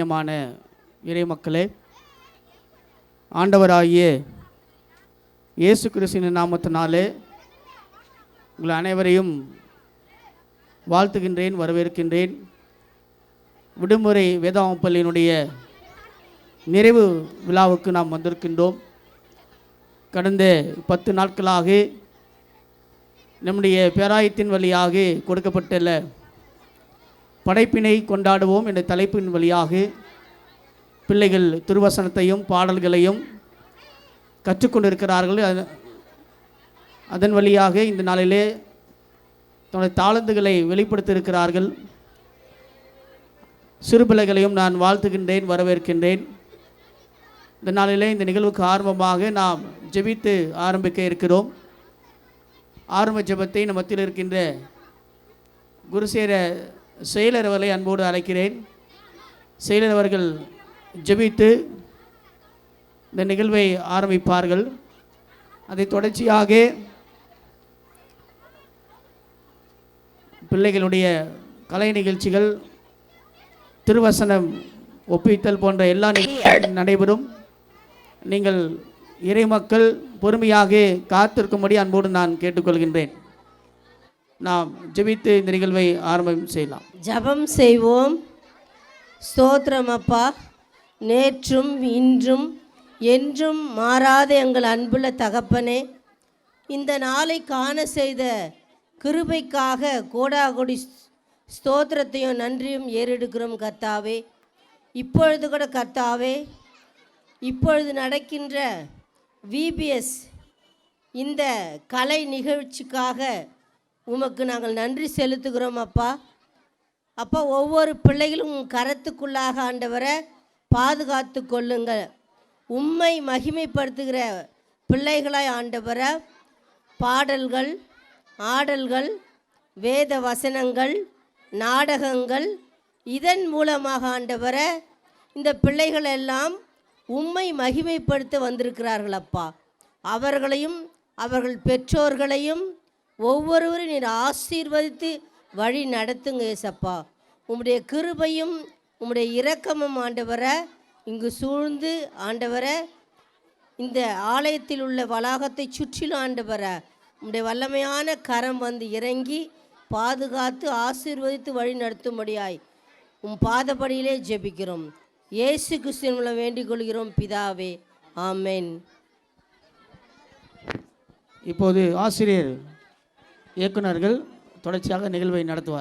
பிரியமான இறை மக்களே, ஆண்டவராகிய இயேசு கிறிஸ்துவின் நாமத்தினாலே உங்கள் அனைவரையும் வாழ்த்துகின்றேன், வரவேற்கின்றேன். விடுமுறை வேதாகம பள்ளியினுடைய நிறைவு விழாவுக்கு நாம் வந்திருக்கின்றோம். கடந்த 10 நாட்களாக நம்முடைய பேராயத்தின் வழியாக கொடுக்கப்பட்டுள்ள படைப்பினை கொண்டாடுவோம் என்ற தலைப்பின் வழியாக பிள்ளைகள் திருவசனத்தையும் பாடல்களையும் கற்றுக்கொண்டிருக்கிறார்கள். அதன் வழியாக இந்த நாளிலே தன்னுடைய தாளந்துகளை வெளிப்படுத்தியிருக்கிறார்கள். சிறு பிள்ளைகளையும் நான் வாழ்த்துகின்றேன், வரவேற்கின்றேன். இந்த நாளிலே இந்த நிகழ்வுக்கு ஆரம்பமாக நாம் ஜெபித்து ஆரம்பிக்க இருக்கிறோம். ஆரம்ப ஜெபத்தை நம் மத்தியில் இருக்கின்ற குருசேர செயலர் அவர்களை அன்போடு அழைக்கிறேன். செயலர் அவர்கள் ஜெபித்து இந்த நிகழ்வை ஆரம்பிப்பார்கள். அதை தொடர்ச்சியாக பிள்ளைகளுடைய கலை நிகழ்ச்சிகள், திருவசனம் ஒப்பித்தல் போன்ற எல்லா நிகழ்ச்சிகளும் நடைபெறும். நீங்கள் இறைமக்கள் பொறுமையாக காத்திருக்கும்படி அன்போடு நான் கேட்டுக்கொள்கின்றேன். நாம் ஜெபித்து இந்த நிகழ்வை ஆரம்பம் செய்யலாம். ஜெபம் செய்வோம். ஸ்தோத்திரம் அப்பா, நேற்றும் இன்றும் என்றும் மாறாத எங்கள் அன்புள்ள தகப்பனே, இந்த நாளை காண செய்த கிருபைக்காக கோடாகோடி ஸ்தோத்திரத்தையும் நன்றியும் ஏறெடுக்கிறோம் கர்த்தாவே. இப்பொழுது கூட கர்த்தாவே, இப்பொழுது நடக்கின்ற விபிஎஸ் இந்த கலை நிகழ்ச்சிக்காக உமக்கு நாங்கள் நன்றி செலுத்துகிறோம் அப்பா. அப்பா, ஒவ்வொரு பிள்ளைகளும் கரத்துக்குள்ளாக ஆண்டவரை பாதுகாத்து கொள்ளுங்கள். உம்மை மகிமைப்படுத்துகிற பிள்ளைகளாய் ஆண்டவரை பாடல்கள், ஆடல்கள், வேத வசனங்கள், நாடகங்கள், இதன் மூலமாக ஆண்டவரை இந்த பிள்ளைகள் எல்லாம் உம்மை மகிமைப்படுத்த வந்திருக்கிறார்கள் அப்பா. அவர்களையும் அவர்கள் பெற்றோர்களையும் ஒவ்வொருவரும் நீர் ஆசீர்வதித்து வழி நடத்துங்க ஏசப்பா. உம்முடைய கிருபையும் உம்முடைய இரக்கமும் ஆண்டவரை இங்கு சூழ்ந்து ஆண்டவரை இந்த ஆலயத்தில் உள்ள வளாகத்தை சுற்றிலும் ஆண்டவரை உம்முடைய வல்லமையான கரம் வந்து இறங்கி பாதுகாத்து ஆசீர்வதித்து வழி நடத்தும்படியாய் உம் பாதப்படியிலே ஜெபிக்கிறோம். இயேசு கிறிஸ்துவின் மூலம் வேண்டிக் கொள்கிறோம் பிதாவே, ஆமென். இப்போது ஆசிரியர் இயக்குனர்கள் தொடர்ச்சியாக நிகழ்வை நடத்துவார்.